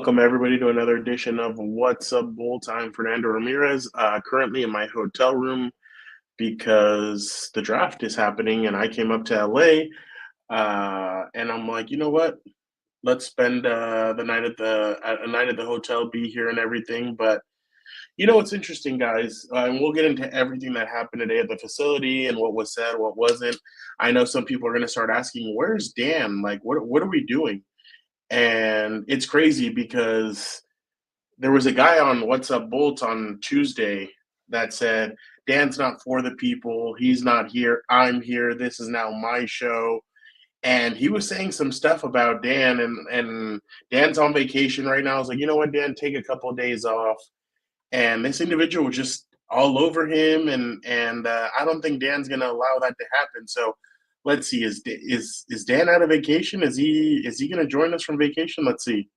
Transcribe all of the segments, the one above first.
Welcome everybody to another edition of What's Up Bull Time. Fernando Ramirez, currently in my hotel room because the draft is happening, and I came up to LA, and I'm like, you know what? Let's spend the night at a night at the hotel, be here and everything. But you know what's interesting, guys, and we'll get into everything that happened today at the facility and what was said, what wasn't. I know some people are going to start asking, "Where's Dan? Like, what are we doing?" And it's crazy because there was a guy on What's Up Bolt on Tuesday that said, Dan's not for the people. He's not here. I'm here. This is now my show. And he was saying some stuff about Dan, and Dan's on vacation right now. I was like, you know what, Dan, take a couple of days off. And this individual was just all over him, and I don't think Dan's going to allow that to happen. So let's see. Is Dan out of vacation? Is he going to join us from vacation? Let's see.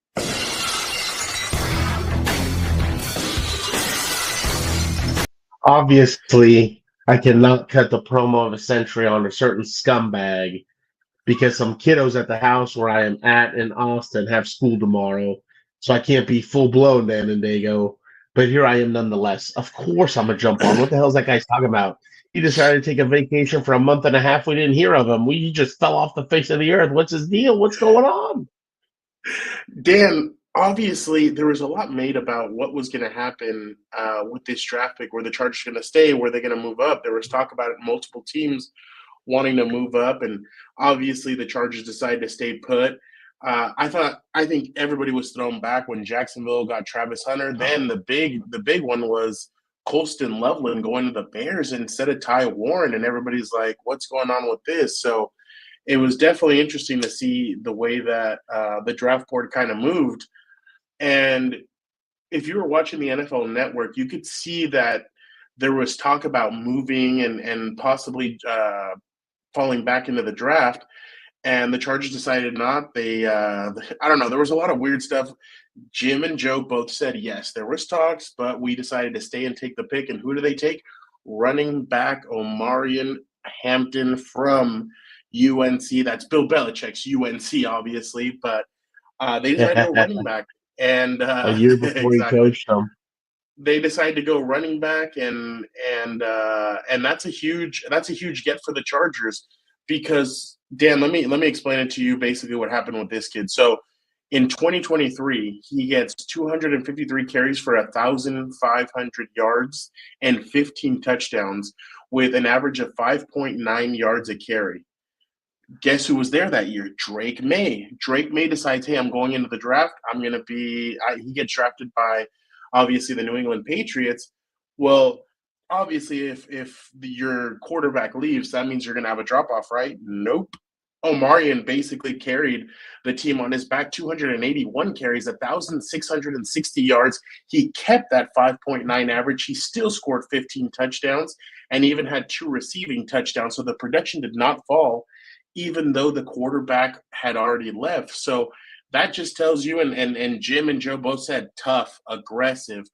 Obviously, I cannot cut the promo of a century on a certain scumbag because some kiddos at the house where I am at in Austin have school tomorrow, so I can't be full blown Dan and Dago. But here I am nonetheless. Of course, I'm gonna jump on. What the hell is that guy's talking about? He decided to take a vacation for a month and a half. We didn't hear of him. We just fell off the face of the earth. What's his deal? What's going on? Dan, obviously, there was a lot made about what was going to happen with this draft pick, where the Chargers are going to stay, where they're going to move up. There was talk about it, multiple teams wanting to move up, and obviously the Chargers decided to stay put. I think everybody was thrown back when Jacksonville got Travis Hunter. Then the big one was Colston Loveland going to the Bears instead of Ty Warren, and everybody's like, "What's going on with this?" So it was definitely interesting to see the way that the draft board kind of moved. And if you were watching the NFL Network, you could see that there was talk about moving and possibly falling back into the draft. And the Chargers decided not. I don't know. There was a lot of weird stuff. Jim and Joe both said yes, there was talks, but we decided to stay and take the pick. And who do they take? Running back Omarion Hampton from UNC. That's Bill Belichick's UNC, obviously, but they decided to go running back. And A year before he exactly, coached them. they decided to go running back, and that's a huge get for the Chargers because Dan, let me explain it to you. Basically, what happened with this kid. So in 2023, he gets 253 carries for 1,500 yards and 15 touchdowns with an average of 5.9 yards a carry. Guess who was there that year? Drake May. Drake May decides, hey, I'm going into the draft. He gets drafted by obviously the New England Patriots. Well, obviously, if your quarterback leaves, that means you're going to have a drop off, right? Nope. Omarion basically carried the team on his back, 281 carries, 1,660 yards. He kept that 5.9 average. He still scored 15 touchdowns and even had 2 receiving touchdowns. So the production did not fall, even though the quarterback had already left. So that just tells you, and Jim and Joe both said tough, aggressive,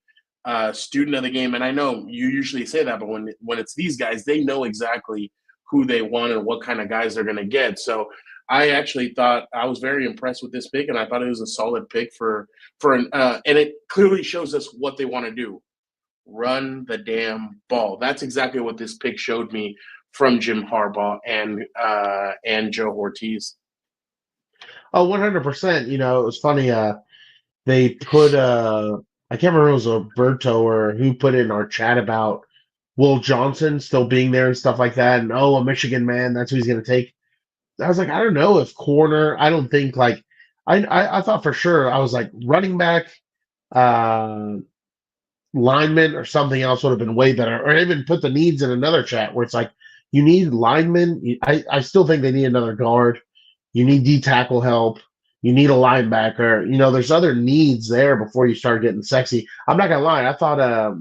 student of the game. And I know you usually say that, but when it's these guys, they know exactly who they want and what kind of guys they're going to get. So I actually thought I was very impressed with this pick, and I thought it was a solid pick and it clearly shows us what they want to do: run the damn ball. That's exactly what this pick showed me from Jim Harbaugh and Joe Hortiz. Oh, 100%. It was funny. They put I can't remember if it was Alberto or who put in our chat about Will Johnson still being there and stuff like that, and a Michigan man, that's who he's going to take. I was like, I don't know if corner. I don't think like I thought for sure. I was like running back, uh, lineman, or something else would have been way better. Or even put the needs in another chat where it's like you need linemen. I still think they need another guard. You need D tackle help. You need a linebacker. There's other needs there before you start getting sexy. I'm not gonna lie. I thought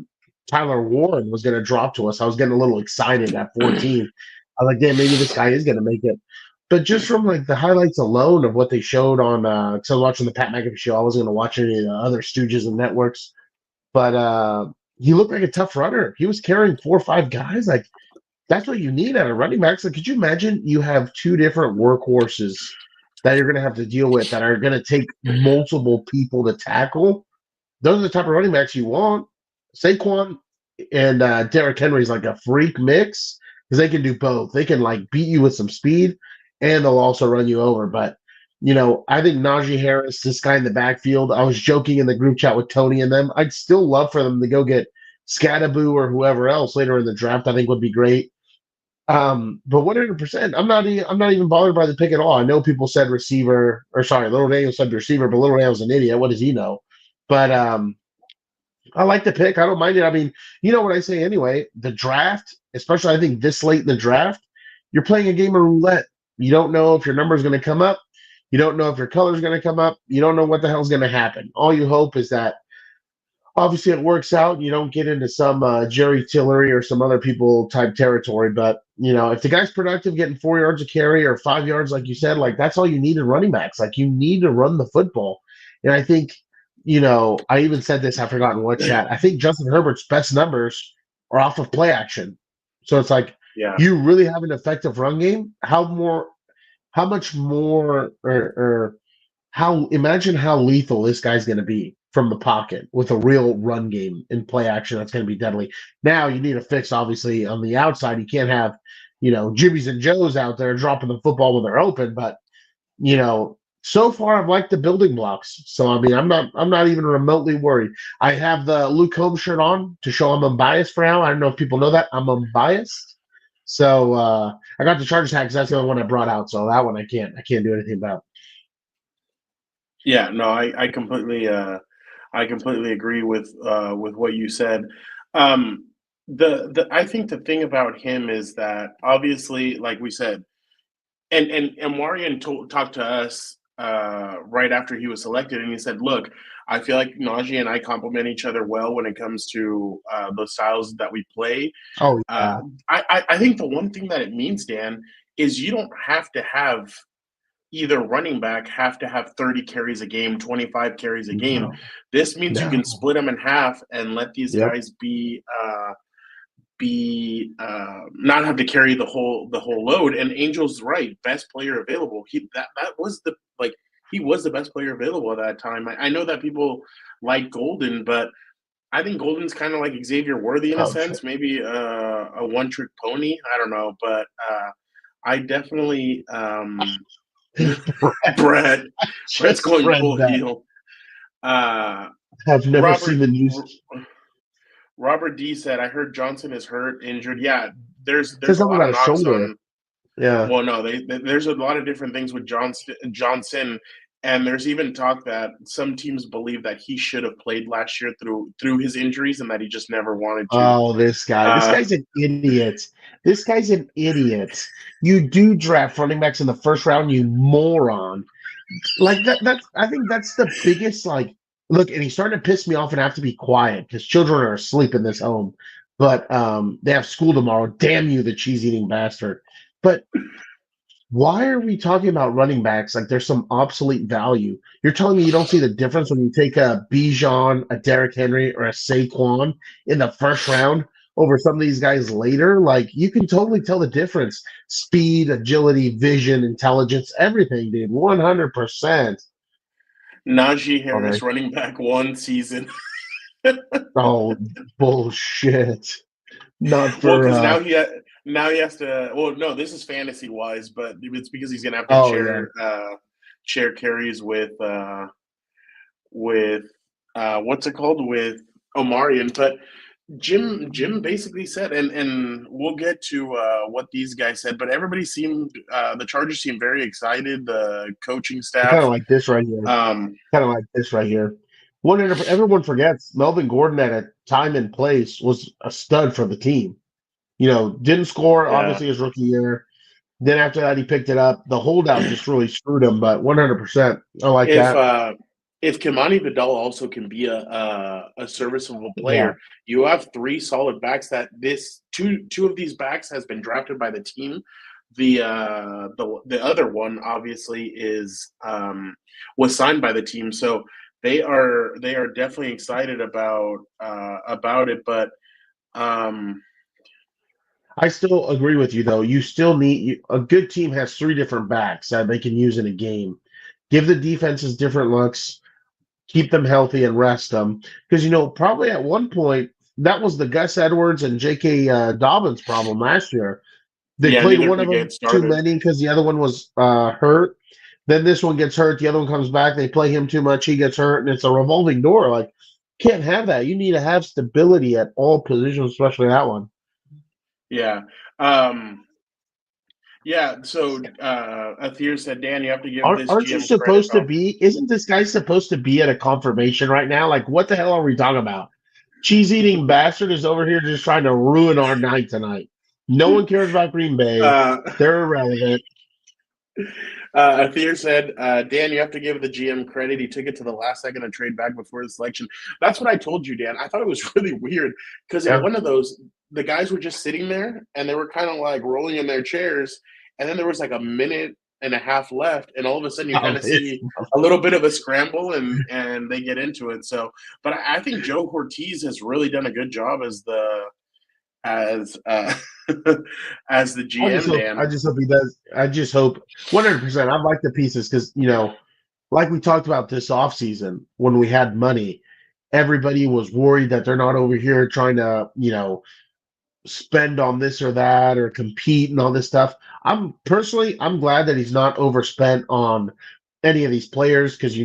Tyler Warren was gonna drop to us. I was getting a little excited at 14. I was like, damn, maybe this guy is gonna make it. But just from like the highlights alone of what they showed on, because I was watching the Pat McAfee show, I wasn't gonna watch any of the other Stooges and networks. But he looked like a tough runner. He was carrying 4 or 5 guys. Like that's what you need out of running backs. Like, could you imagine you have 2 different workhorses that you're going to have to deal with that are going to take multiple people to tackle. Those are the type of running backs you want. Saquon and Derrick Henry's like a freak mix because they can do both. They can like beat you with some speed, and they'll also run you over. But I think Najee Harris, this guy in the backfield. I was joking in the group chat with Tony and them. I'd still love for them to go get Scadaboo or whoever else later in the draft. I think would be great. But 100%, I'm not even bothered by the pick at all. I know people said receiver, or sorry, Little Daniel said receiver, but Little Daniel's an idiot. What does he know? But I like the pick. I don't mind it. I mean, you know what I say anyway. The draft, especially I think this late in the draft, you're playing a game of roulette. You don't know if your number is going to come up. You don't know if your color is going to come up. You don't know what the hell's going to happen. All you hope is that obviously it works out. You don't get into some Jerry Tillery or some other people type territory. But if the guy's productive, getting 4 yards a carry or 5 yards, like you said, like that's all you need in running backs. Like you need to run the football. And I think, I even said this. I've forgotten what chat. I think Justin Herbert's best numbers are off of play action. So it's like Yeah. you really have an effective run game. How much more, or how imagine how lethal this guy's going to be from the pocket with a real run game in play action that's going to be deadly. Now you need a fix, obviously, on the outside. You can't have, Jimmies and Joes out there dropping the football when they're open. But so far I've liked the building blocks. So I mean, I'm not even remotely worried. I have the Luke Combs shirt on to show I'm unbiased for now. I don't know if people know that I'm unbiased. So I got the Chargers hat because that's the only one I brought out. So that one I can't do anything about. Yeah, no, I completely agree with what you said. I think the thing about him is that obviously, like we said, and Marion talked to us right after he was selected, and he said, "Look, I feel like Najee and I complement each other well when it comes to the styles that we play." Oh Uh, yeah, I think the one thing that it means, Dan, is you don't have to have either running back have to have 30 carries a game, 25 carries a game. no, This means you can no, split them in half and let these yep. guys be not have to carry the whole load. And Angel's right, best player available. That was the like he was the best player available at that time. I know that people like Golden, but I think Golden's kind of like Xavier Worthy in a Oh shit. sense, maybe a one trick pony. I don't know, but I definitely Brett, Brett. Brett's just going read full that. heel. Uh, I've never seen Robert the news. Robert D said, "I heard Johnson is hurt, injured." Yeah, there's Says a something lot of about a knocks shoulder. on. Yeah. Well, no, there's a lot of different things with Johnson, and there's even talk that some teams believe that he should have played last year through his injuries, and that he just never wanted to. Oh, this guy. This Uh, guy's an idiot. This guy's an idiot. You do draft running backs in the first round, you moron. Like that's I think that's the biggest like look, and he's starting to piss me off and I have to be quiet because children are asleep in this home. But they have school tomorrow. Damn you, the cheese eating bastard. But why are we talking about running backs like there's some obsolete value? You're telling me you don't see the difference when you take a Bijan, a Derrick Henry, or a Saquon in the first round over some of these guys later? Like you can totally tell the difference. Speed, agility, vision, intelligence, everything, dude. 100%. Najee Okay. Harris, running back one season. Oh, bullshit. Not Well, for because now he has to. Well, no, this is fantasy wise, but it's because he's gonna have to oh yeah. share carries with what's it called with Omarion. But Jim basically said, and we'll get to what these guys said, but everybody seemed the Chargers seemed very excited. The coaching I kind staff. of like this right here. Um, Kind of like this right here. Everyone forgets Melvin Gordon at a time and place was a stud for the team. Didn't score yeah. obviously his rookie year. Then after that, he picked it up. The holdout just really screwed him, but 100%. I like If that. uh, if Kimani Vidal also can be a serviceable Yeah. player, you have three solid backs. That this two of these backs has been drafted by the team. The other one obviously is was signed by the team, so they are definitely excited about it. But um, I still agree with you though. You still need a good team has three different backs that they can use in a game. Give the defenses different looks, keep them healthy, and rest them. Because probably at one point that was the Gus Edwards and J.K. Dobbins problem last year. They Yeah, played neither one of could them get too started. many because the other one was hurt. Then this one gets hurt, the other one comes back. They play him too much, he gets hurt, and it's a revolving door. Like, can't have that. You need to have stability at all positions, especially that one. Yeah. Um, yeah. So Athir said, Dan, you have to give this Aren't you GM credit. supposed to be? Isn't this guy supposed to be at a confirmation right now? Like, what the hell are we talking about? Cheese eating bastard is over here just trying to ruin our night tonight. No one cares about Green Bay. uh, They're irrelevant. Athir said, Dan, you have to give the GM credit. He took it to the last second and trade back before the selection. That's what I told you, Dan. I thought it was really weird because in Yeah. one of those, the guys were just sitting there and they were kind of like rolling in their chairs. And then there was like a minute and a half left. And all of a sudden you kind Oh, of see a little bit of a scramble and they get into it. So, but I think Joe Hortiz has really done a good job as as the GM, I Dan. just hope he does. I just hope 100%. I like the pieces because, like we talked about this offseason when we had money, everybody was worried that they're not over here trying to, spend on this or that or compete and all this stuff. I'm glad that he's not overspent on any of these players because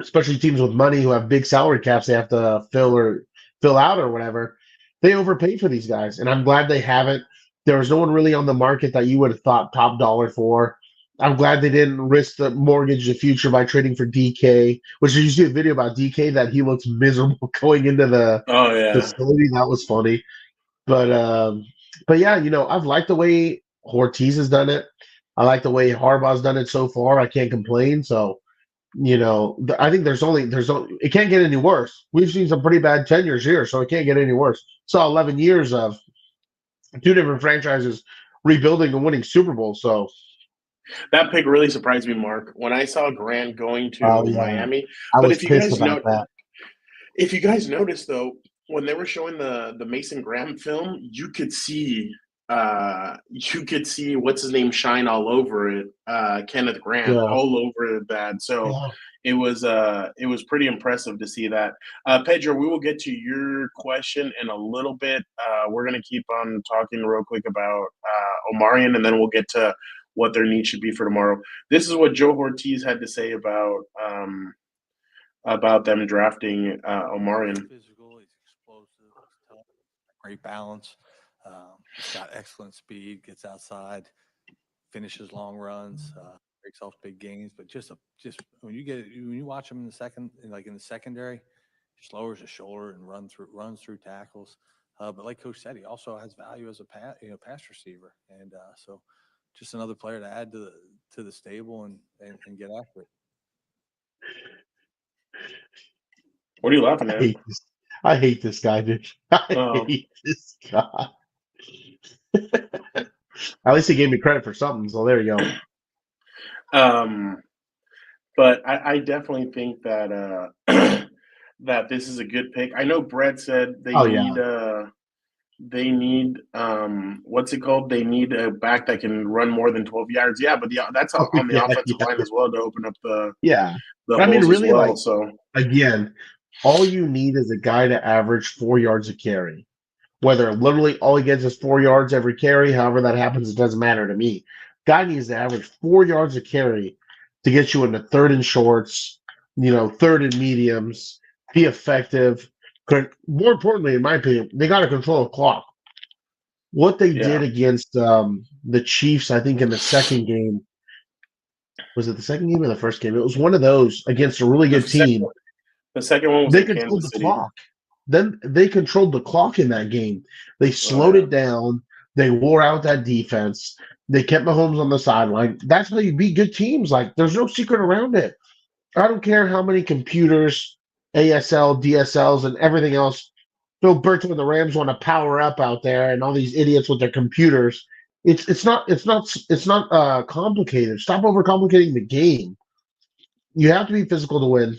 especially teams with money who have big salary caps they have to fill out or whatever. They overpaid for these guys, and I'm glad they haven't. There was no one really on the market that you would have thought top dollar for. I'm glad they didn't risk the mortgage the future by trading for DK, which did you see a video about DK that he looks miserable going into the Oh yeah. facility? That was funny. But yeah, I've liked the way Hortiz has done it. I like the way Harbaugh's done it so far. I can't complain. So, I think it can't get any worse. We've seen some pretty bad tenures here, so it can't get any worse. Saw 11 years of two different franchises rebuilding and winning Super Bowl. So, That pick really surprised me, Mark, when I saw Grant going oh to yeah, Miami. I But was pissed about that. if you guys noticed though, when they were showing the Mason Graham film, you could see what's his name shine all over it, Kenneth Grant Yeah. all over that. So Yeah. it was pretty impressive to see that. Pedro, we will get to your question in a little bit. We're gonna keep on talking real quick about Omarion, and then we'll get to what their need should be for tomorrow. This is what Joe Hortiz had to say about them drafting Omarion. Physical, he's explosive, he's tough, great balance. He's got excellent speed, gets outside, finishes long runs, breaks off big gains. But just when you watch him in in the secondary, just lowers his shoulder and runs through tackles. But like Coach said, he also has value as a pass receiver, and so just another player to add to the stable and get after it. What are you laughing I at? hate this. I hate this guy, dude. I Um, hate this guy. At least he gave me credit for something, so there you go. um, but I definitely think that that this is a good pick. I know Brett said Oh yeah. they need what's it called? They need a back that can run more than 12 yards. Yeah, but that's Oh on the yeah, offensive yeah, line as well to open up yeah. the I mean, holes as really, well. like So again, all you need is a guy to average 4 yards a carry. Whether literally all he gets is 4 yards every carry, however that happens, it doesn't matter to me. Guy needs to average 4 yards a carry to get you into third and shorts, third and mediums, be effective. More importantly, in my opinion, they got to control the clock. What they yeah, did against the Chiefs, I think in the second game, was it the second game or the first game? It was one of those against a really the good second team. the second one was They in controlled Kansas the City. clock. Then they controlled the clock in that game. They Oh slowed yeah. it down. They wore out that defense. They kept Mahomes on the sideline. That's how you beat good teams. Like, there's no secret around it. I don't care how many computers, ASL, DSLs, and everything else Bill Burton and the Rams want to power up out there, and all these idiots with their computers. It's not complicated. Stop overcomplicating the game. You have to be physical to win.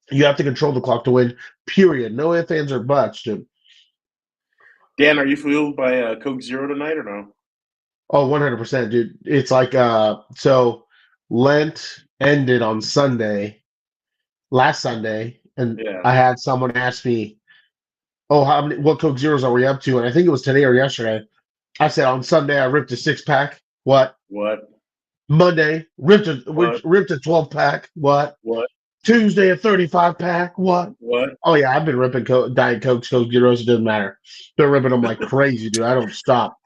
You have to control the clock to win. Period. No ifs, ands, or buts, dude. Dan, are you fueled by Coke Zero tonight or no? Oh, 100%, dude. It's like so Lent ended on Sunday, last Sunday, and Yeah. I had someone ask me, "Oh, how many what Coke Zeros are we up to?" And I think it was today or yesterday. I said on Sunday I ripped a 6 pack. What? What? Monday What? ripped a 12 pack. What? What? Tuesday a 35 pack. What? What? Oh yeah, I've been ripping Diet Cokes, Coke Zeros. It doesn't matter. Been ripping them like crazy, dude. I don't stop.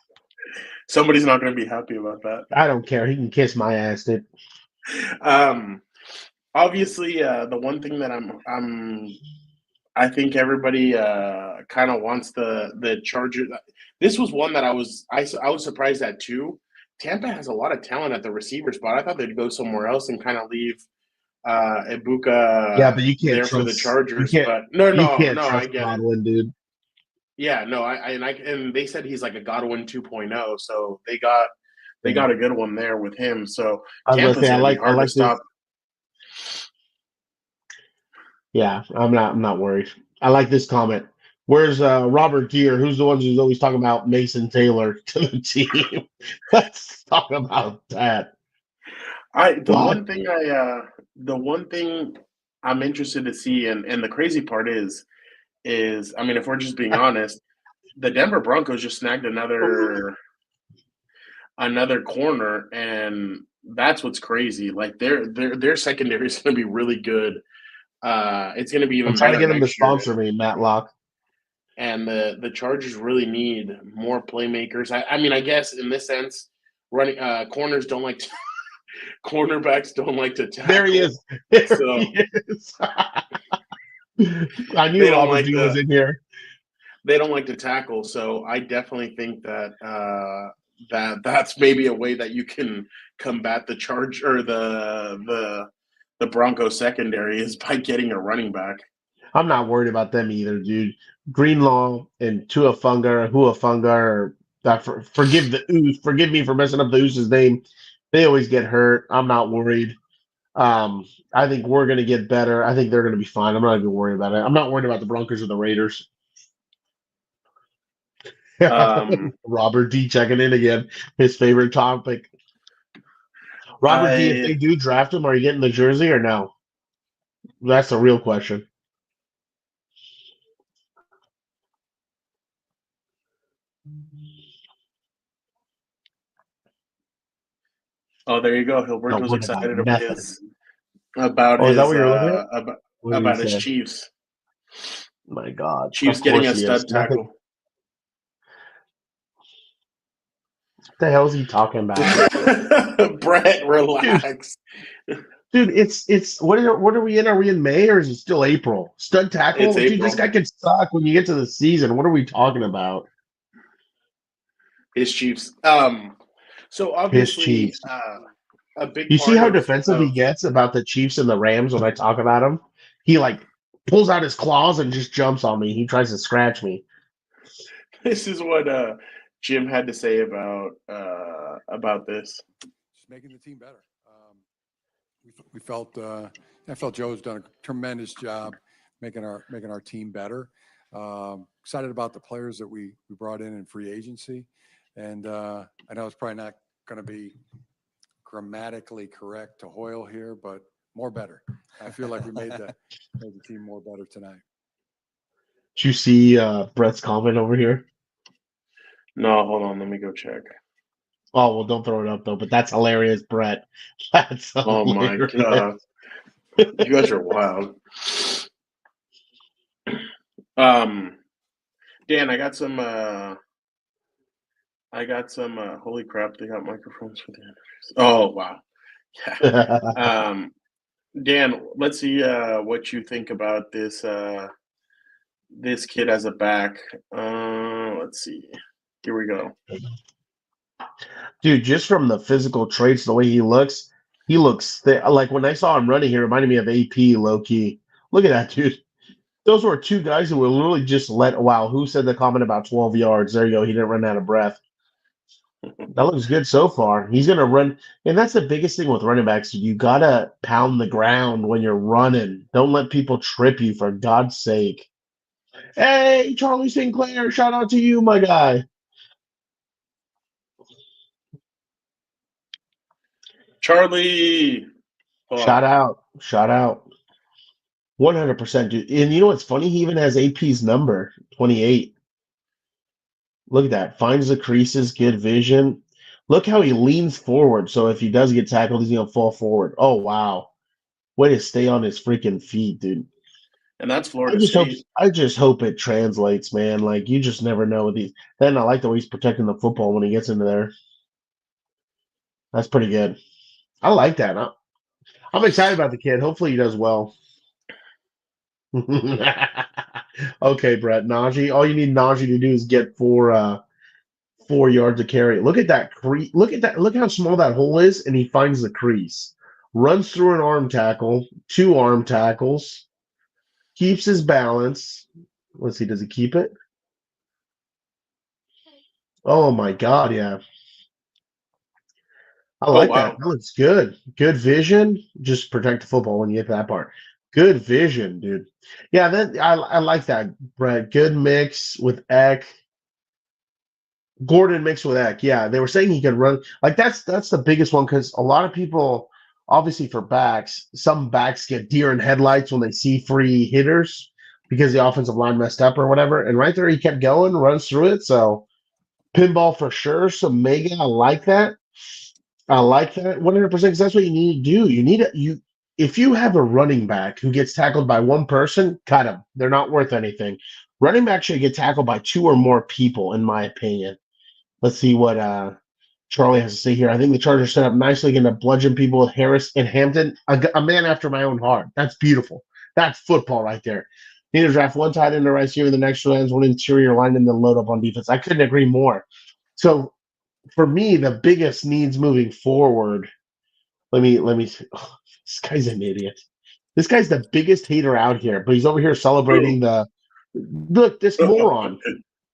Somebody's not going to be happy about that. I don't care. He can kiss my ass, dude. Um, Obviously, the one thing that I think everybody kind of wants the Chargers. This was one that I was surprised at too. Tampa has a lot of talent at the receiver spot. I thought they'd go somewhere else and kind of leave Yeah, Ibuka but you can't there for the trust Chargers. But no, you no, can't no, I trust get it. Godwin, dude. Yeah, no, and they said he's like a Godwin 2.0, so they Yeah. got a good one there with him. So I was gonna Tampa's say going to be I hard to like this. stop. Yeah, I'm not worried. I like this comment. Where's Robert Deere? Who's the one who's always talking about Mason Taylor to the team? Let's talk about that. I What? the one thing I'm interested to see, and the crazy part is I mean, if we're just being honest, the Denver Broncos just snagged another corner, and that's what's crazy. Like their secondary is going to be really good. It's going to be I'm even trying to better get him to next year. sponsor me, Matlock. And the Chargers really need more playmakers. I mean, I guess in this sense, running corners don't like to, cornerbacks don't like to There he tackle, is. There so he is. I they knew don't Robert like Deere was the in here. they don't like to tackle. So I definitely think that that's maybe a way that you can combat the charge or the Broncos secondary is by getting a running back. I'm not worried about them either, dude. Greenlaw and Huafunga, or forgive me for messing up the Ooze's name. They always get hurt. I'm not worried. I think we're gonna get better. I think they're gonna be fine. I'm not even worried about it. I'm not worried about the Broncos or the Raiders. Um, Robert D checking in again. His favorite topic. Robert D, if I they do draft him, are you getting the jersey or no? That's the real question. oh, there you go. Not Gilberto's worried about excited nothing. about Oh, is that his what you're looking at? What did he about his say? Chiefs. My God. Chiefs Of getting course a he is. stud Nothing. tackle. What the hell is he talking about? Brett, Dude, relax. dude, it's what are we in? Are we in May or is it still April? Stud It's tackle? Dude, this April. guy could suck when you get to the season. What are we talking about? His Chiefs. So His obviously, Chiefs. a big You see part how defensive he of gets about the Chiefs and the Rams when I talk about him? He like pulls out his claws and just jumps on me. He tries to scratch me. this is what Jim had to say about this. Just making the team better. We felt I felt Joe's done a tremendous job making our team better. Excited about the players that we brought in free agency, and I know it's probably not going to be grammatically correct to Hoyle here, but more better. I feel like we made the team more better tonight. Did you see Brett's comment over here? No, hold on. Let me go check. Oh well, don't throw it up though. But that's hilarious, Brett. That's Oh my hilarious. god, you guys are wild. Dan, I got some. Holy crap! They got microphones for the interviews. Oh wow. Yeah. Dan, let's see what you think about this kid as a back. Let's see. Here we go. Dude, just from the physical traits, the way he looks like when I saw him running, he reminded me of AP low key. Look at that, dude. Those were two guys who were literally just wow. Who said the comment about 12 yards? There you go. He didn't run out of breath. That looks good so far. He's gonna run, and that's the biggest thing with running backs. You gotta pound the ground when you're running. Don't let people trip you, for God's sake. Hey, Charlie Sinclair, shout out to you, my guy. Charlie. Hold on. Shout out. 100%, dude. And you know what's funny? He even has AP's number, 28. Look at that. Finds the creases, good vision. Look how he leans forward. So if he does get tackled, he's going to fall forward. Oh, wow. Way to stay on his freaking feet, dude. And that's I Florida just hope State. I just hope it translates, man. Like you just never know with these. Then I like the way he's protecting the football when he gets into there. That's pretty good. I like that. I'm excited about the kid. Hopefully he does well. Okay, Brett. Najee. All you need Najee to do is get 4 yards of carry. Look at that Look at that. Look how small that hole is, and he finds the crease. Runs through an arm tackle, 2 arm tackles, keeps his balance. Let's see, does he keep it? Oh my God, yeah. I Oh, like wow. that. That looks good. Good vision. Just protect the football when you get to that part. Good vision, dude. Yeah, then I like that, Brett. Good mix with Eck. Gordon mixed with Eck. Yeah, they were saying he could run. Like that's the biggest one because a lot of people, obviously for backs, some backs get deer in headlights when they see free hitters because the offensive line messed up or whatever. And right there, he kept going, runs through it. So pinball for sure. So Mega, I like that. I like that 100% because that's what you need to do. You need if you have a running back who gets tackled by one person, cut him. They're not worth anything. Running back should get tackled by 2 or more people, in my opinion. Let's see what Charlie has to say here. I think the Chargers set up nicely, going to bludgeon people with Harris and Hampton. A man after my own heart. That's beautiful. That's football right there. Need to draft one tight end to right receiver, the next ends, one interior lineman, then load up on defense. I couldn't agree more. So for me, the biggest needs moving forward. Let me. Oh, this guy's an idiot. This guy's the biggest hater out here, but he's over here celebrating the. Look, this moron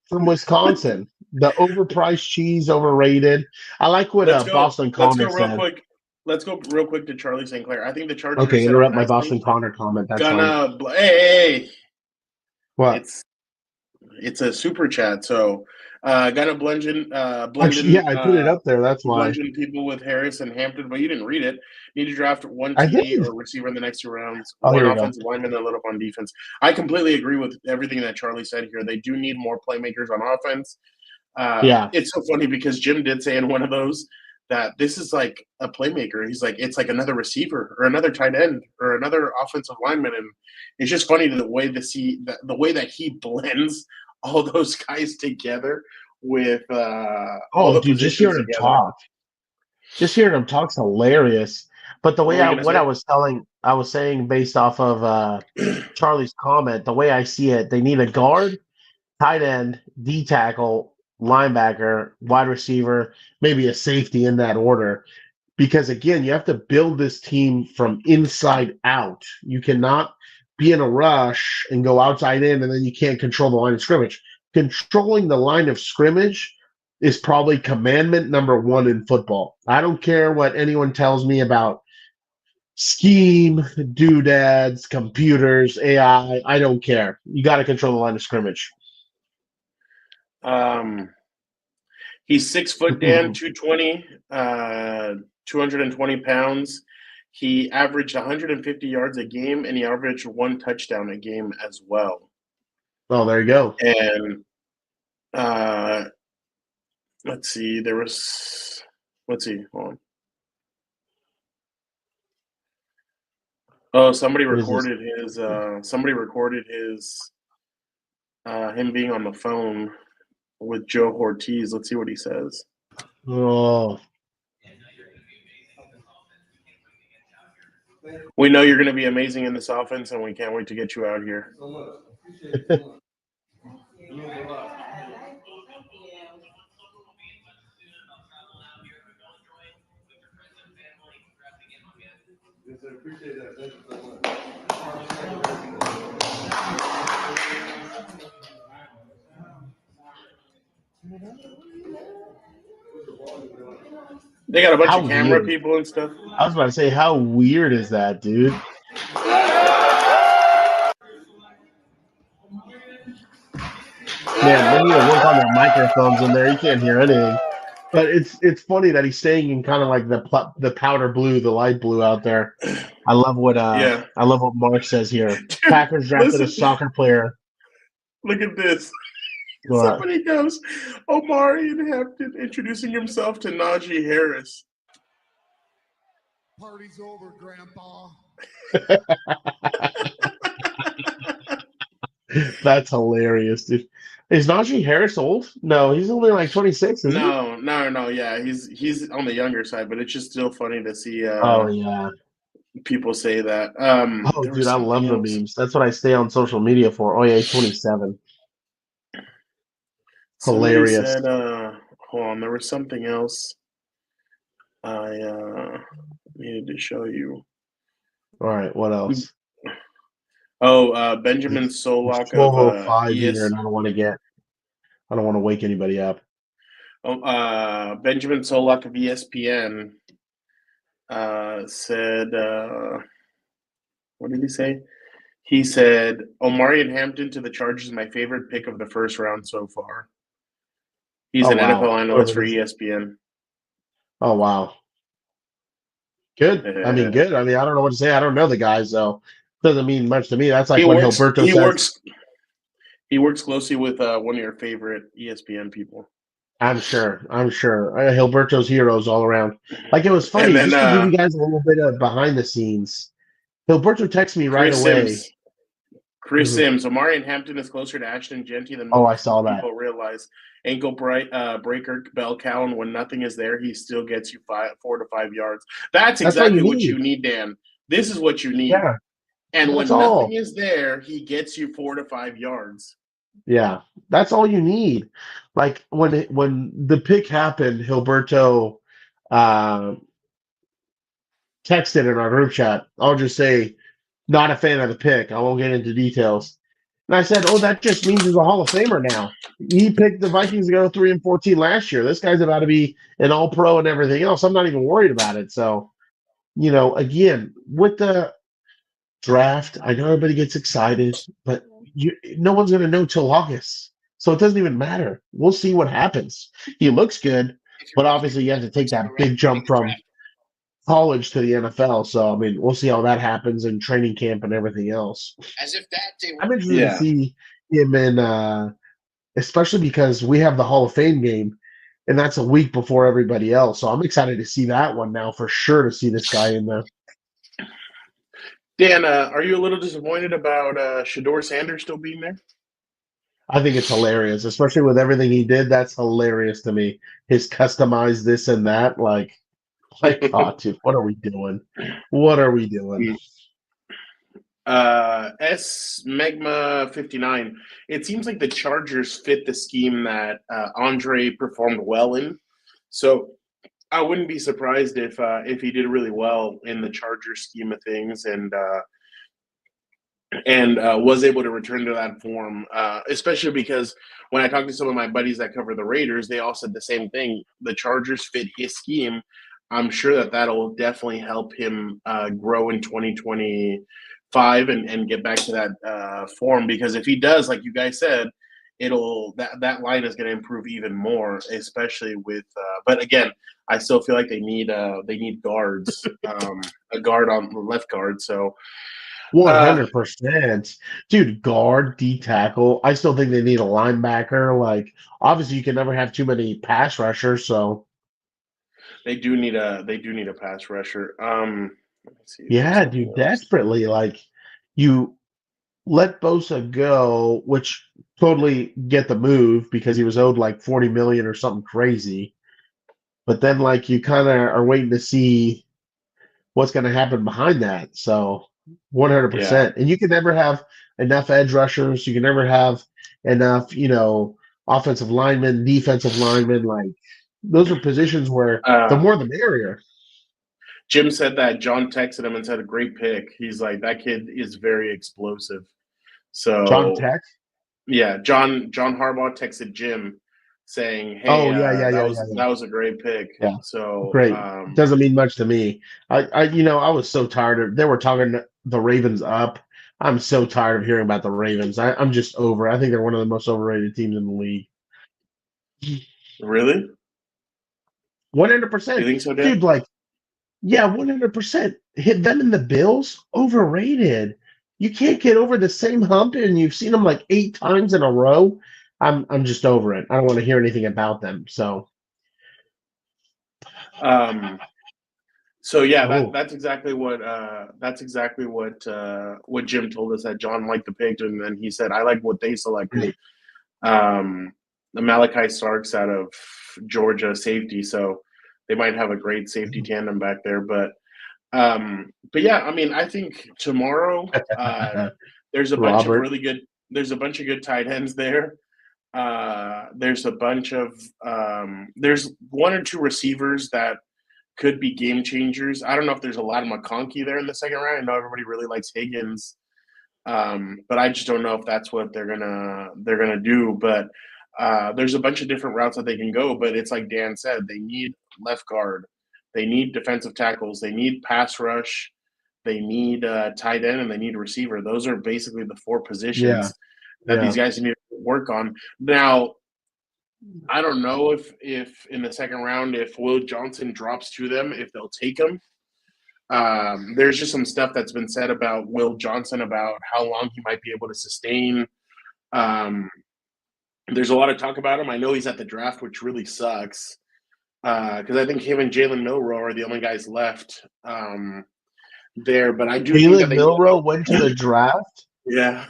from Wisconsin. The overpriced cheese, overrated. I like what Let's go. Boston Let's Connor go real said. quick. Let's go real quick to Charlie Sinclair. I think the Chargers Okay, set up interrupt my nicely. Boston Connor comment. That's fine. Hey, What? it's a super chat. So, gonna bludgeon. Actually, yeah, I put it up there. That's why. Bludgeon people with Harris and Hampton, but you didn't read it. Need to draft one I TD did. or receiver in the next 2 rounds. Oh, one here we go. offensive lineman, then load up on defense. I completely agree with everything that Charlie said here. They do need more playmakers on offense. Yeah. It's so funny because Jim did say in one of those that this is like a playmaker. He's like, it's like another receiver or another tight end or another offensive lineman. And it's just funny the way the way that he blends all those guys together with all the dude, positions just hearing him together. talk. Just hearing him talk's hilarious. But the way I was saying based off of Charlie's comment, the way I see it, they need a guard, tight end, D tackle, linebacker, wide receiver, maybe a safety in that order. Because again, you have to build this team from inside out. You cannot be in a rush and go outside in, and then you can't control the line of scrimmage. Controlling the line of scrimmage is probably commandment number 1 in football. I don't care what anyone tells me about scheme, doodads, computers, AI. I don't care. You got to control the line of scrimmage. He's 6 foot, Dan, 220, 220 pounds. He averaged 150 yards a game, and he averaged 1 touchdown a game as well. Oh, there you go. And let's see. Hold on. Oh, somebody recorded his him being on the phone with Joe Hortiz. Let's see what he says. Oh. We know you're going to be amazing in this offense, and we can't wait to get you out here. They got a bunch of camera people and stuff. I was about to say, how weird is that, dude? Man, they need to work on their microphones in there. You can't hear anything. But it's funny that he's staying in kind of like the powder blue, the light blue out there. I love what Yeah. Mark says here. Dude, Packers drafted a listen, soccer player. look at this. What? Somebody goes, Omarion Hampton introducing himself to Najee Harris. Party's over, Grandpa. That's hilarious, dude. Is Najee Harris old? No, he's only like 26, isn't he? No. Yeah, he's on the younger side, but it's just still funny to see Oh yeah. people say that. Oh, There was dude, I love something the else. memes. That's what I stay on social media for. Oh yeah, he's 27. Somebody Hilarious. said, hold on, there was something else I needed to show you. All right, what else? Oh, Benjamin It's Solak of 12:05 here, ES. and I don't want to wake anybody up. Benjamin Solak of ESPN said, what did he say? He said, Omarion Hampton to the Chargers is my favorite pick of the first round so far. He's Oh, an wow. NFL analyst for Whoever this- ESPN. Oh wow. Good. I mean, good. I mean, I don't know what to say. I don't know the guy, so doesn't mean much to me. That's like what Gilberto says. He works closely with one of your favorite ESPN people. I'm sure. Gilberto's heroes all around. Like, it was funny, And then, just to give you guys a little bit of behind the scenes. Gilberto texted me right away. Chris Mhm. Sims. Omarion Hampton is closer to Ashton Genty than Oh, I most saw that. people realize. Ankle breaker, bell cow, and when nothing is there, he still gets you 4 to 5 yards. That's That's all exactly you what need. you need, Dan. This is what you need. Yeah. And when That's all. nothing is there, he gets you 4 to 5 yards. Yeah, that's all you need. Like when the pick happened, Gilberto texted in our group chat. I'll just say, not a fan of the pick. I won't get into details. And I said, oh, that just means he's a Hall of Famer now. He picked the Vikings to go 3-14 last year. This guy's about to be an All-Pro and everything else. I'm not even worried about it. So, again, with the draft, I know everybody gets excited, but no one's going to know till August. So it doesn't even matter. We'll see what happens. He looks good, but obviously you have to take that big jump from college to the NFL. So, I mean, we'll see how that happens in training camp and everything else. I'm interested to see him in, especially because we have the Hall of Fame game, and that's a week before everybody else. So I'm excited to see that one now for sure, to see this guy in there. Dan, are you a little disappointed about Shador Sanders still being there? I think it's hilarious, especially with everything he did. That's hilarious to me. His customized this and that, like oh, dude, what are we doing? What are we doing? S Megma 59. It seems like the Chargers fit the scheme that Andre performed well in. So I wouldn't be surprised if he did really well in the Chargers scheme of things and was able to return to that form, especially because when I talked to some of my buddies that cover the Raiders, they all said the same thing. The Chargers fit his scheme. I'm sure that'll definitely help him grow in 2025 and get back to that form, because if he does, like you guys said, that line is going to improve even more, especially with but again, I still feel like they need guards, a guard on the left guard. So 100%. Dude, guard, D tackle. I still think they need a linebacker. Like, obviously you can never have too many pass rushers, so they do need a pass rusher. Let me see if there's yeah, something dude, else. desperately. Like, you let Bosa go, which totally get the move because he was owed like 40 million or something crazy. But then, like, you kind of are waiting to see what's going to happen behind that. So 100%. And you can never have enough edge rushers. You can never have enough, offensive linemen, defensive linemen. Like, those are positions where the more the merrier. Jim said that John texted him and said, a great pick. He's like, that kid is very explosive. So John Tech? Yeah, John Harbaugh texted Jim saying, "Hey, Oh, yeah. that was a great pick." Yeah. So Great. Doesn't mean much to me. I was so tired of, they were talking the Ravens up. I'm so tired of hearing about the Ravens. I'm just over it. I think they're one of the most overrated teams in the league. Really? 100%. You think so, Dan? Dude, like, yeah, 100%. Hit them in the Bills, overrated. You can't get over the same hump, and you've seen them like 8 times in a row. I'm just over it. I don't want to hear anything about them. So, Um, so yeah, oh, that's exactly what Jim told us that John liked the pick, and then he said I like what they selected. The Malachi Starks out of Georgia safety, so they might have a great safety tandem back there. But yeah, I mean, I think tomorrow there's a bunch of Robert. really good. There's a bunch of good tight ends there. There's a bunch of there's one or two receivers that could be game changers. I don't know if there's a lot of McConkey there in the second round. I know everybody really likes Higgins, but I just don't know if that's what they're gonna do. But there's a bunch of different routes that they can go. But it's like Dan said, they need left guard, they need defensive tackles, they need pass rush, they need tight end, and they need receiver. Those are basically the four Yeah, positions that yeah. these guys need to work on. Now, I don't know if in the second round, if Will Johnson drops to them, if they'll take him. There's just some stuff that's been said about Will Johnson about how long he might be able to sustain. Um, there's a lot of talk about him. I know he's at the draft, which really sucks because I think him and Jalen Milroe are the only guys left there. But I do think that Jalen they, Milroe went to the draft. yeah,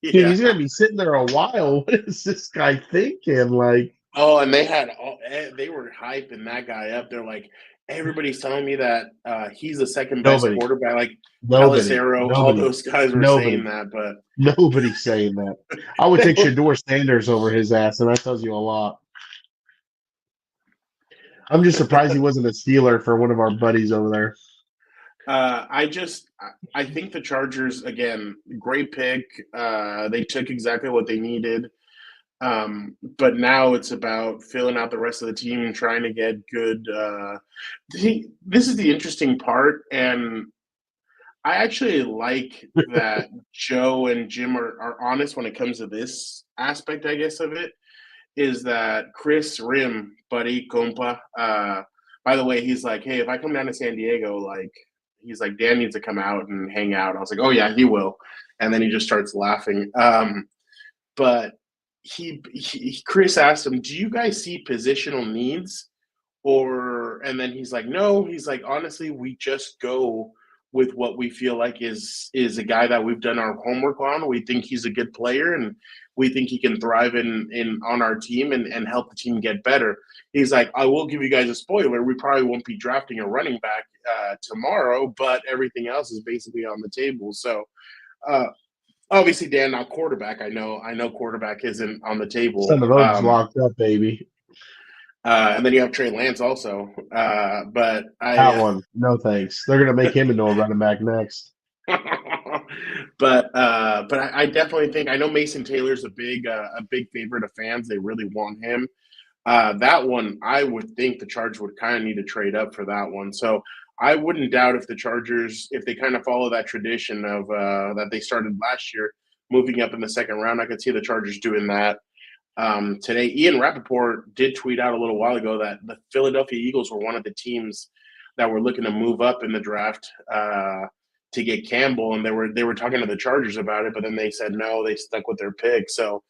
Dude, yeah. he's gonna be sitting there a while. What is this guy thinking? Like, Oh, and they were hyping that guy up. They're like, everybody's telling me that he's the second best nobody, quarterback. Like nobody, Pelissero, all nobody, those guys were saying nobody, that, but nobody's saying that. I would they take were, Shador Sanders over his ass, and that tells you a lot. I'm just surprised he wasn't a Steeler for one of our buddies over there. I think the Chargers again, great pick. They took exactly what they needed. But now it's about filling out the rest of the team and trying to get good. This is the interesting part, and I actually like that Joe and Jim are honest when it comes to this aspect, I guess, of it. Is that Chris Rim, buddy, compa? By the way, he's like, hey, if I come down to San Diego, like, he's like, Dan needs to come out and hang out. I was like, oh yeah, he will, and then he just starts laughing. But Chris asked him, do you guys see positional needs? And then he's like, no. He's like, honestly, we just go with what we feel like is a guy that we've done our homework on. We think he's a good player, and we think he can thrive in on our team and help the team get better. He's like, I will give you guys a spoiler. We probably won't be drafting a running back tomorrow, but everything else is basically on the table. So obviously, Dan, not quarterback. I know quarterback isn't on the table. Son of O's locked up, baby. And then you have Trey Lance also. But That one, no thanks. They're gonna make him into a running back next. but I definitely think I know Mason Taylor's a big favorite of fans. They really want him. That one, I would think the Chargers would kind of need to trade up for that one. So I wouldn't doubt if the Chargers, if they kind of follow that tradition of that they started last year, moving up in the second round, I could see the Chargers doing that. Today, Ian Rappaport did tweet out a little while ago that the Philadelphia Eagles were one of the teams that were looking to move up in the draft to get Campbell, and they were talking to the Chargers about it, but then they said no, they stuck with their pick. So,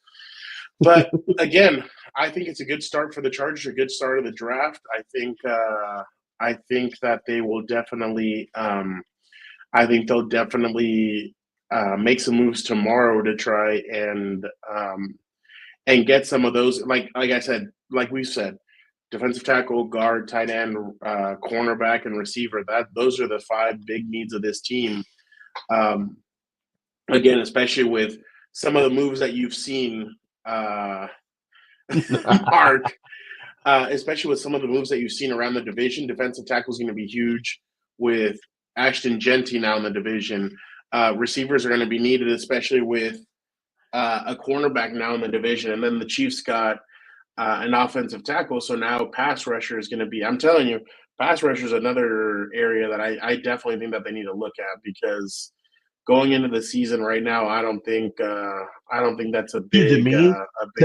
but again, I think it's a good start for the Chargers, a good start of the draft. I think that they will definitely. I think they'll definitely make some moves tomorrow to try and get some of those, like I said, like we said, defensive tackle, guard, tight end, cornerback, and receiver. Those are the five big needs of this team. Again, especially with some of the moves that you've seen, Mark, especially with some of the moves that you've seen around the division. Defensive tackle is going to be huge with Ashton Genty now in the division. Receivers are going to be needed, especially with a cornerback now in the division, and then the Chiefs got an offensive tackle. So now pass rusher is going to be. I'm telling you, pass rusher is another area that I definitely think that they need to look at because going into the season right now, I don't think that's a Dude, big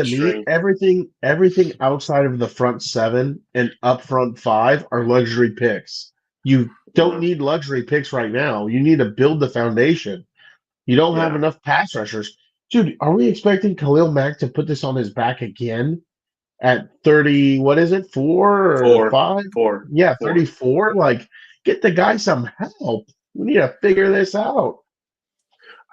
string. everything outside of the front seven and up front five are luxury picks. You don't Yeah. need luxury picks right now. You need to build the foundation. You don't have Yeah. enough pass rushers. Dude, are we expecting Khalil Mack to put this on his back again at 30, what is it, 4 or 5? Yeah, 4. 34. Like, get the guy some help. We need to figure this out.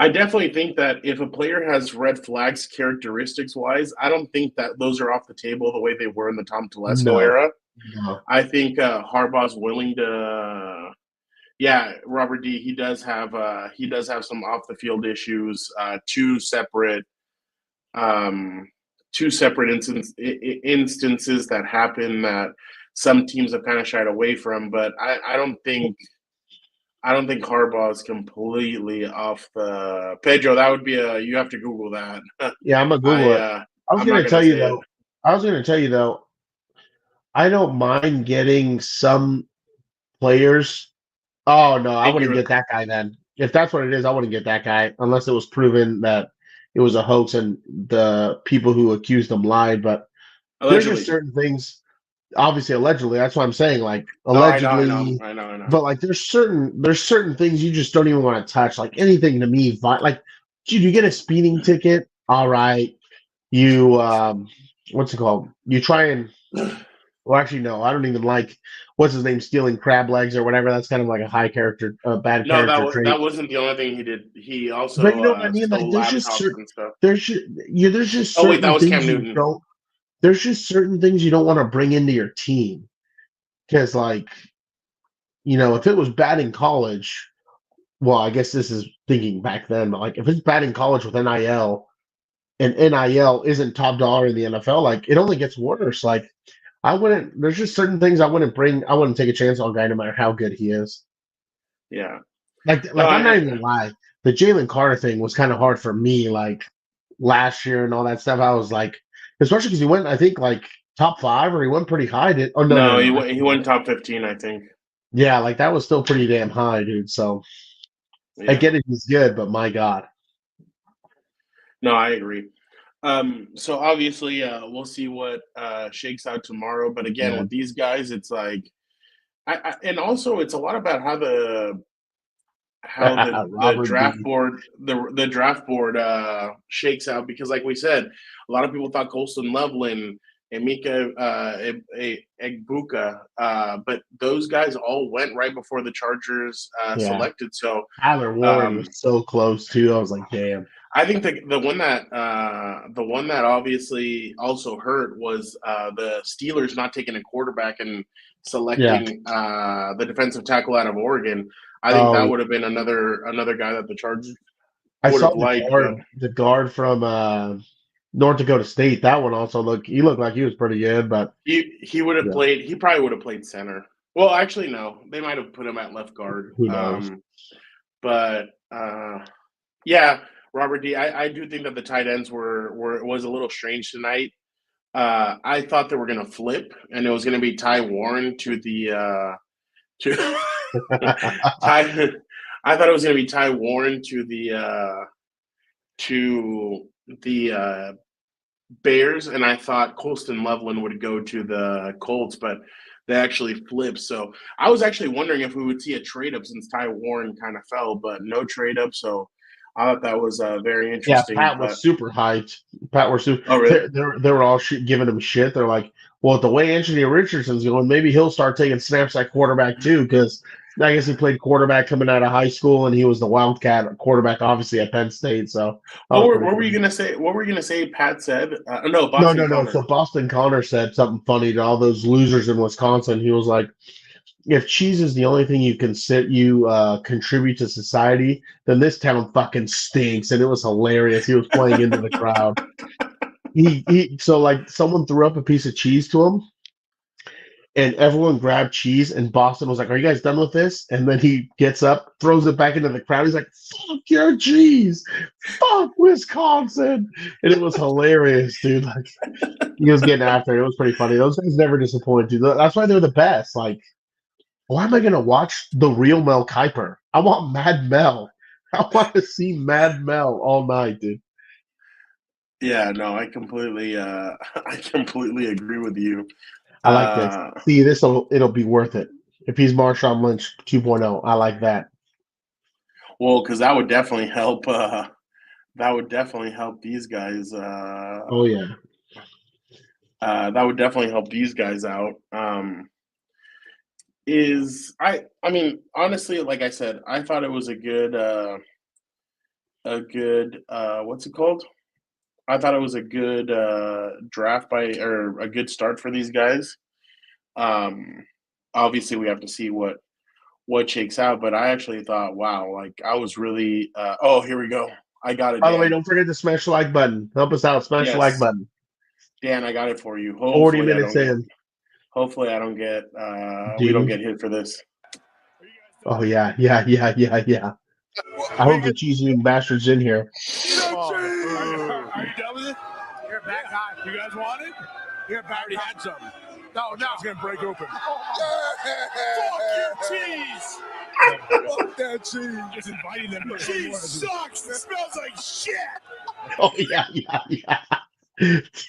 I definitely think that if a player has red flags characteristics wise, I don't think that those are off the table the way they were in the Tom Telesco era. No. I think Harbaugh's willing to. Yeah, Robert D. He does have some off the field issues. Two separate instances that happen that some teams have kind of shied away from. But I don't think Harbaugh is completely off the. Pedro, that would be you have to Google that. Yeah, I'm gonna Google it. I was I'm gonna not tell gonna you say though. I was gonna tell you though. I don't mind getting some players. Oh no, I Thank wouldn't you. get that guy then. If that's what it is, I wouldn't get that guy unless it was proven that it was a hoax and the people who accused him lied. But there's Allegedly. just certain things. Obviously, allegedly. That's what I'm saying. Like No, I know. allegedly. But like, there's certain things you just don't even want to touch. Like anything to me, like, dude, you get a speeding ticket. All right, you what's it called? You try and well, actually, no, I don't even like what's his name stealing crab legs or whatever. That's kind of like a high character, bad No, character trait. that wasn't the only thing he did. He also But you know what I mean? stole Like, there's just laptops certain and stuff. there's just Oh wait, that certain was Cam things you Newton. don't. There's just certain things you don't want to bring into your team because, like, if it was bad in college, well, I guess this is thinking back then, but like if it's bad in college with NIL and NIL isn't top dollar in the NFL, like it only gets worse. Like there's just certain things I wouldn't take a chance on a guy no matter how good he is. Yeah. Like I'm not even gonna lie. The Jalen Carter thing was kind of hard for me, like last year and all that stuff. I was like, especially because he went, I think, like top 5 or he went pretty high. No. He went top 15, I think. Yeah, like that was still pretty damn high, dude. So I get it, he's good, but my God. No, I agree. So obviously, we'll see what shakes out tomorrow. But again, with these guys, it's like, and also it's a lot about how the draft board the draft board shakes out, because like we said, a lot of people thought Colston Loveland, Emeka Egbuka, but those guys all went right before the Chargers selected. So Tyler Warren was so close too. I was like, damn. I think the one that obviously also hurt was the Steelers not taking a quarterback and selecting the defensive tackle out of Oregon. I think that would have been another guy that the Chargers would have liked. The guard from North Dakota State. That one also looked like he was pretty good, but he would have played. He probably would have played center. Well, actually, no, they might have put him at left guard. Who knows? Yeah. Robert D. I do think that the tight ends was a little strange tonight. I thought they were going to flip, and it was going to be Ty Warren to the Ty. I thought it was going to be Ty Warren to the Bears, and I thought Colston Loveland would go to the Colts, but they actually flipped. So I was actually wondering if we would see a trade up since Ty Warren kind of fell, but no trade up. So I thought that was very interesting. Yeah, Pat was super hyped. Pat were super. Oh, really? They were all giving him shit. They're like, well, the way Anthony Richardson's going, maybe he'll start taking snaps at quarterback too, because I guess he played quarterback coming out of high school, and he was the Wildcat quarterback, obviously at Penn State. So, what were you gonna say? What were you gonna say? Pat said, "No, Boston Connor. So Boston Connor said something funny to all those losers in Wisconsin. He was like, if cheese is the only thing you contribute to society, then this town fucking stinks. And it was hilarious. He was playing into the crowd. So like someone threw up a piece of cheese to him, and everyone grabbed cheese, and Boston was like, are you guys done with this? And then he gets up, throws it back into the crowd. He's like, fuck your cheese. Fuck Wisconsin. And it was hilarious, dude. Like, he was getting after it. It was pretty funny. Those guys never disappoint, dude. That's why they're the best. Like, why am I going to watch the real Mel Kiper? I want Mad Mel. I want to see Mad Mel all night, dude. Yeah, no, I completely I completely agree with you. I like this. Uh See, it'll be worth it. If he's Marshawn Lynch 2.0, I like that. well, because that would definitely help that would definitely help these guys Oh yeah. that would definitely help these guys out. Is I mean, honestly, like I said, I thought it was a good what's it called? I thought it was a good draft by or a good start for these guys. Um, obviously, we have to see what shakes out, but I actually thought, wow, like I was really. Oh, here we go. I got it, By the way, Dan. don't forget to smash the like button. Help us out. Smash the like Yes, button. Dan, I got it for you. 40 minutes in. Hopefully, I don't get. We don't Dude. get hit for this. Oh yeah. I hope the cheese eating bastard's in here. Are you done with it? You're a bad guy. You guys want it? You're a bad guy. Had some. No, it's gonna break open. Fuck your cheese. Fuck that cheese. Just inviting them. Cheese sucks. It smells like shit. Oh yeah.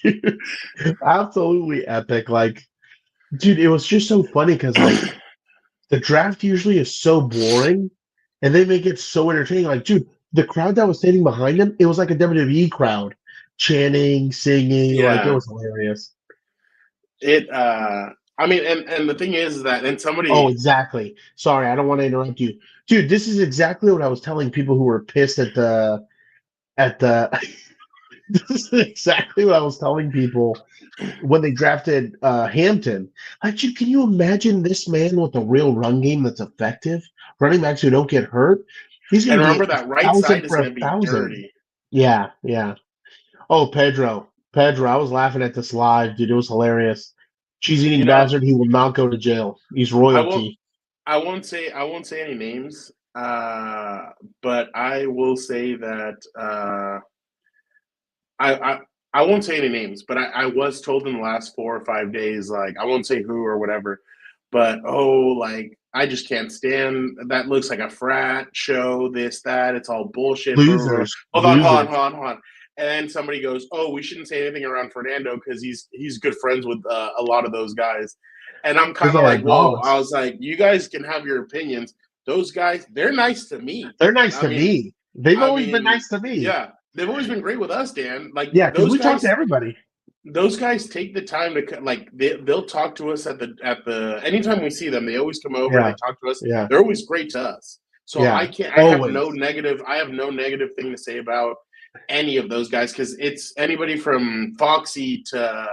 Dude, absolutely epic. Like, dude, it was just so funny because like the draft usually is so boring, and they make it so entertaining. Like, dude, the crowd that was standing behind him, it was like a WWE crowd, chanting, singing. Like, it Yeah, was hilarious. it. I mean, and the thing is that, and Oh, somebody. exactly. Sorry, I don't want to interrupt you, dude. This is exactly what I was telling people who were pissed at the. This is exactly what I was telling people when they drafted Hampton. Like, dude, can you imagine this man with a real run game that's effective? Running backs who don't get hurt. He's going And to be remember a that right thousand side is for a going to be thousand. dirty. Yeah. Oh, Pedro, I was laughing at this live, dude. It was hilarious. Cheese You eating know, bastard. He will not go to jail. He's I won't. royalty. I won't say any names. But I will say that I, I I won't say any names. But I was told in the last 4 or 5 days, like I won't say who or whatever. But like I just can't stand that. Looks like a frat show. This that. It's all bullshit. Blah, blah, blah. Losers. Hold on, hold on, Losers. hold on, hold on. And then somebody goes, "Oh, we shouldn't say anything around Fernando because he's good friends with a lot of those guys." And I'm Those kind of are our like, "Whoa!" I dogs. was like, "You guys can have your opinions. Those guys, they're nice to me. They're nice I to mean, me. They've I always been mean, nice to me. yeah, they've always been great with us, Dan. Like Yeah, because we talk to everybody. those guys take the time to like they'll talk to us at the anytime we see them. They always come over. They Yeah. talk to us. Yeah. They're always great to us. So Yeah. I have no Always. negative. I have no negative thing to say about any of those guys because it's anybody from Foxy Yeah.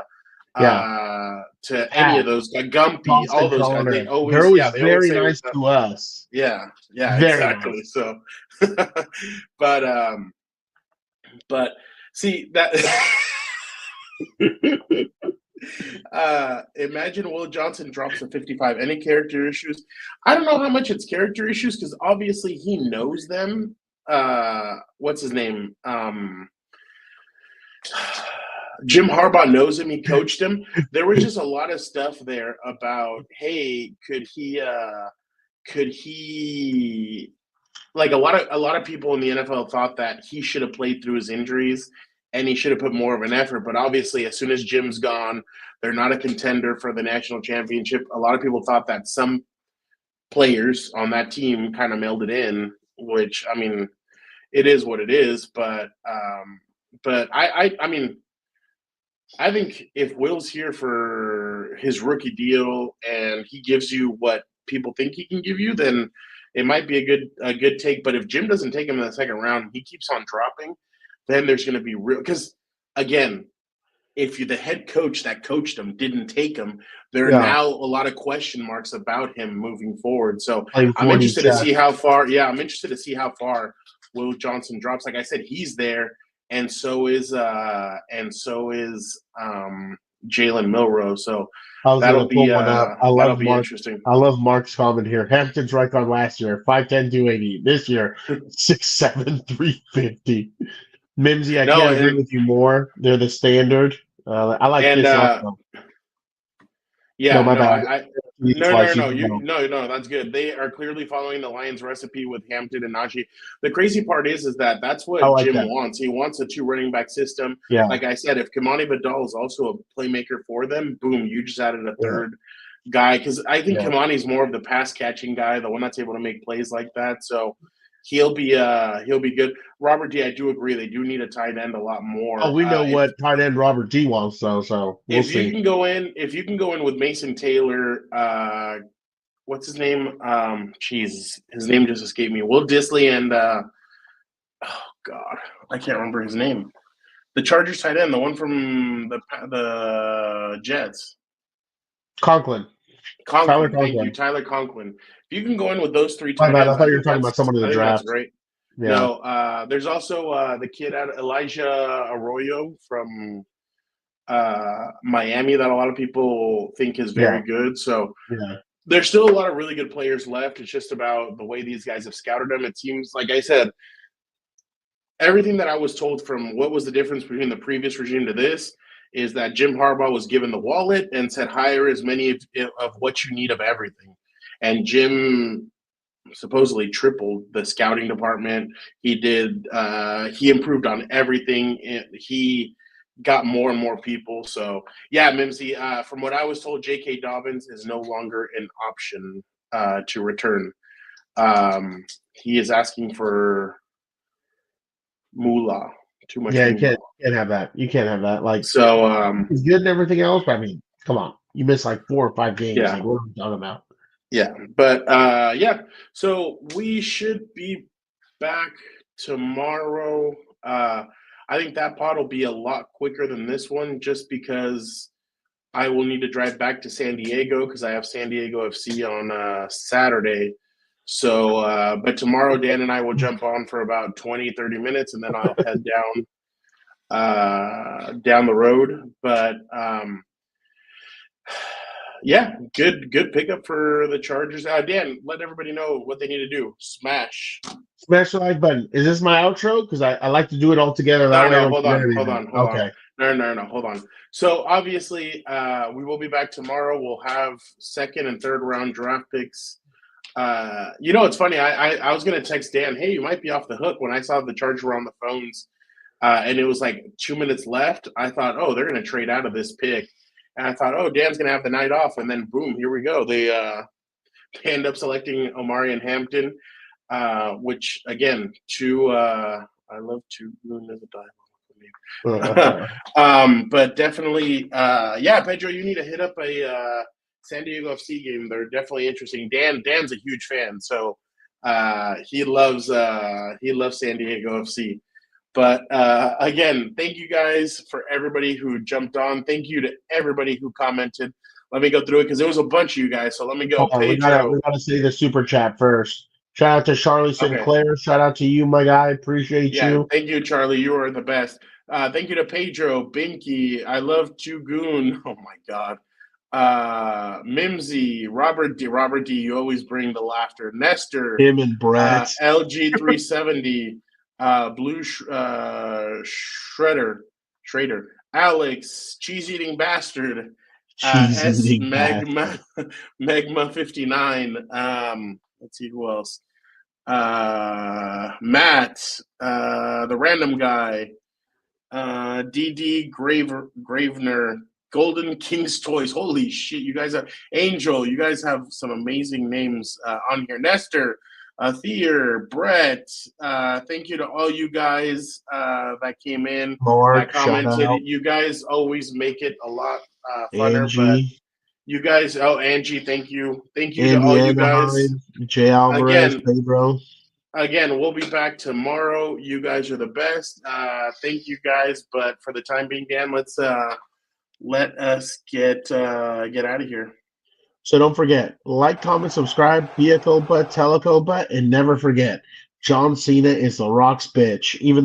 to any of Pat, those Gumpy, all Boston those guys. Connor. They're always They always very say nice what's up. to us. Yeah, Very exactly. nice. So, but but see that. Imagine Will Johnson drops a 55. Any character issues? I don't know how much it's character issues because obviously he knows them. What's his name? Jim Harbaugh knows him. He coached him. There was just a lot of stuff there about, hey, could he like a lot of people in the NFL thought that he should have played through his injuries and he should have put more of an effort. But obviously, as soon as Jim's gone, they're not a contender for the national championship. A lot of people thought that some players on that team kind of mailed it in, which I mean, it is what it is. But I mean, I think if Will's here for his rookie deal and he gives you what people think he can give you, then it might be a good take. But if Jim doesn't take him in the second round, he keeps on dropping, then there's going to be real. Because again, if you the head coach that coached him didn't take him, there are Yeah. now a lot of question marks about him moving forward. So Playing I'm 40 interested to see chess. how far. Yeah, I'm interested to see how far Will Johnson drops. Like I said, he's there, and so is Jalen Milrow. So I was gonna pull one up. that'll be interesting. I love Mark's comment here. Hampton's right guard last year, 5'10", 280. This year, 6'7", 350. Mimsy, I No, can't agree with you more. They're the standard. I like and this also. yeah, No, my no, bad. No. That's good. They are clearly following the Lions recipe with Hampton and Najee. The crazy part is that that's what like Jim that. wants. He wants a 2 running back system. Yeah. Like I said, if Kamani Vidal is also a playmaker for them, boom, you just added a third guy. Because I think Kamani's more of the pass catching guy, the one that's able to make plays like that. So he'll be good. Robert D, I do agree. They do need a tight end a lot more. Oh, we know what tight end Robert D wants, though. So we'll see. If you can go in with Mason Taylor, what's his name? His name just escaped me. Will Disley and oh God, I can't remember his name. The Chargers tight end, the one from the Jets. Conklin. Thank you, Tyler Conklin. If you can go in with those 3 tight ends, I thought you were talking about someone in the draft. That's great. Yeah. No, there's also the kid out of Elijah Arroyo from Miami that a lot of people think is very good. So there's still a lot of really good players left. It's just about the way these guys have scouted them. It seems, like I said, everything that I was told from what was the difference between the previous regime to this is that Jim Harbaugh was given the wallet and said, hire as many of what you need of everything. And Jim supposedly tripled the scouting department. He improved on everything. He got more and more people. So yeah, Mimsy, from what I was told, J.K. Dobbins is no longer an option to return. He is asking for moolah. Too much. Yeah, you can't have that. You can't have that. Like, so he's good and everything else, but I mean, come on. You missed like 4 or 5 games. Yeah. Like, what are we talking about? Yeah, but so we should be back tomorrow. I think that pod will be a lot quicker than this one, just because I will need to drive back to San Diego because I have San Diego FC on Saturday. So, but tomorrow Dan and I will jump on for about 20, 30 minutes, and then I'll head down the road. But yeah, good pickup for the Chargers. Dan, let everybody know what they need to do. Smash the like button. Is this my outro? Because I like to do it all together. No, hold on. Okay. No, hold on. So obviously, we will be back tomorrow. We'll have 2nd and 3rd round draft picks. It's funny. I was going to text Dan, hey, you might be off the hook. When I saw the Chargers were on the phones and it was like 2 minutes left, I thought, oh, they're going to trade out of this pick. And I thought, oh, Dan's going to have the night off. And then, boom, here we go. They end up selecting Omarion Hampton, which, again, I love to moon as a diamond. But definitely, Pedro, you need to hit up a San Diego FC game. They're definitely interesting. Dan's a huge fan, so he loves San Diego FC. But again, thank you guys for everybody who jumped on. Thank you to everybody who commented. Let me go through it because there was a bunch of you guys. So let me go. We gotta say the super chat first. Shout out to Charlie Sinclair. Okay. Shout out to you, my guy. Appreciate you. Thank you, Charlie. You are the best. Thank you to Pedro, Binky. I love Chugoon. Oh my God. Mimsy, Robert D. You always bring the laughter. Nestor. Him and Brett. LG370. Blue Schrader, Alex, Cheese Eating Bastard, Megma 59. Let's see who else. Matt, the random guy, DD Gravener, Golden Kings Toys. Holy shit, you guys have Angel. You guys have some amazing names on here. Nestor. Thier, Brett, thank you to all you guys that came in, that commented. You guys always make it a lot funner. Angie. But you guys, Angie, thank you. Thank you to all you guys. Jay Alvarez, Pedro. Again, we'll be back tomorrow. You guys are the best. Thank you guys. But for the time being, Dan, let's let us get out of here. So don't forget, like, comment, subscribe, be a Copa, tell a Copa, and never forget, John Cena is the Rock's bitch. Even